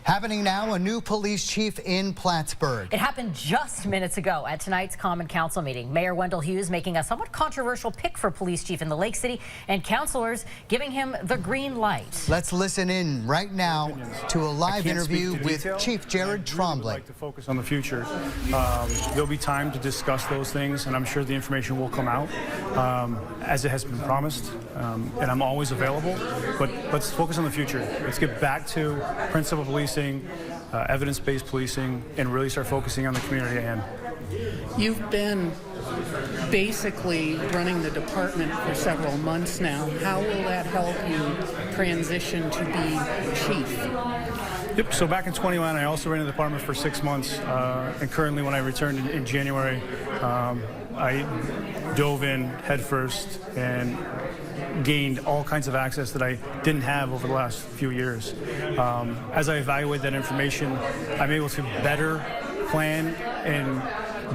Happening now, a new police chief in Plattsburgh. It happened just minutes ago at tonight's Common Council meeting. Mayor Wendell Hughes making a somewhat controversial pick for police chief in the Lake City, and councilors giving him the green light. Let's listen in right now to a live interview with Chief Jarrod Trombley. I'd like to focus on the future. There'll be time to discuss those things, and I'm sure the information will come out as it has been promised, and I'm always available. But let's focus on the future. Let's get back to principal policing, evidence-based policing, and really start focusing on the community at hand. You've been basically running the department for several months now. How will that help you transition to be chief? Yep, so back in 21, I also ran the department for 6 months, and currently when I returned in January, I dove in headfirst and gained all kinds of access that I didn't have over the last few years. As I evaluate that information, I'm able to better plan and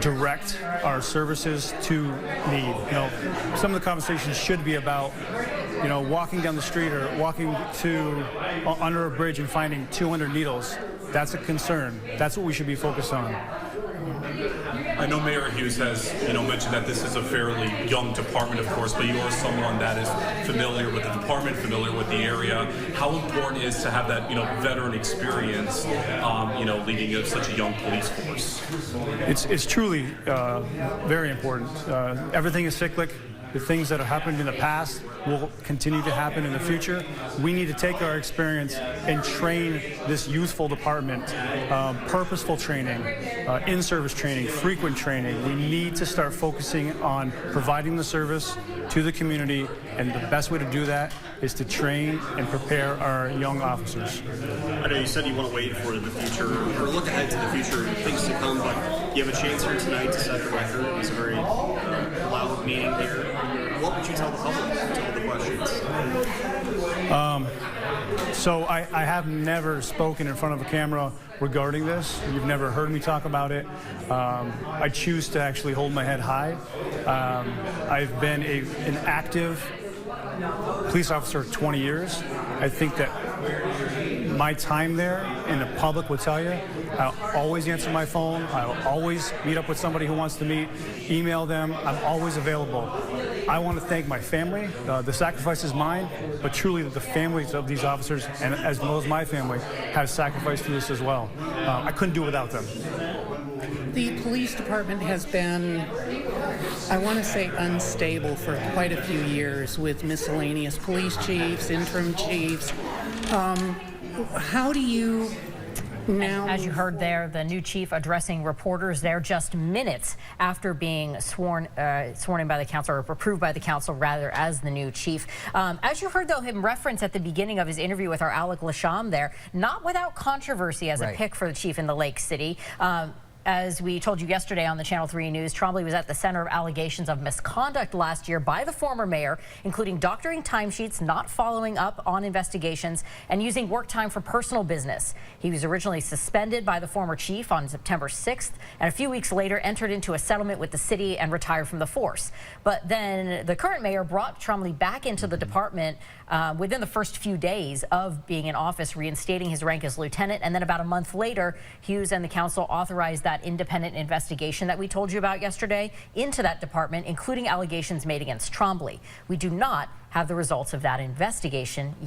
direct our services to need. You know, some of the conversations should be about, you know, walking down the street or walking under a bridge and finding 200 needles. That's a concern. That's what we should be focused on. I know Mayor Hughes has, mentioned that this is a fairly young department, of course, but you are someone that is familiar with the department, familiar with the area. How important is to have that, veteran experience, leading such a young police force? It's truly very important. Everything is cyclic. The things that have happened in the past will continue to happen in the future. We need to take our experience and train this youthful department, purposeful training, in-service training, frequent training. We need to start focusing on providing the service to the community, and the best way to do that is to train and prepare our young officers. I know you said you want to wait for the future, or look ahead to the future, things to come, but you have a chance here tonight to set the record. It was a very loud meeting here. What would you tell the public to all the questions? So I have never spoken in front of a camera regarding this. You've never heard me talk about it. I choose to actually hold my head high. I've been an active police officer for 20 years. I think that my time there, and the public will tell you, I'll always answer my phone. I'll always meet up with somebody who wants to meet, email them. I'm always available. I want to thank my family. The sacrifice is mine, but truly the families of these officers, and as well as my family, have sacrificed for this as well. I couldn't do it without them. The police department has been, I want to say, unstable for quite a few years with miscellaneous police chiefs, interim chiefs. How do you now? As you heard there, the new chief addressing reporters there just minutes after being sworn in by the council, or approved by the council rather, as the new chief. As you heard though him reference at the beginning of his interview with our Alec Lasham there, not without controversy as a pick for the chief in the Lake City. As we told you yesterday on the Channel 3 News, Trombley was at the center of allegations of misconduct last year by the former mayor, including doctoring timesheets, not following up on investigations, and using work time for personal business. He was originally suspended by the former chief on September 6th, and a few weeks later entered into a settlement with the city and retired from the force. But then the current mayor brought Trombley back into the department within the first few days of being in office, reinstating his rank as lieutenant, and then about a month later, Hughes and the council authorized that independent investigation that we told you about yesterday into that department, including allegations made against Trombley. We do not have the results of that investigation yet.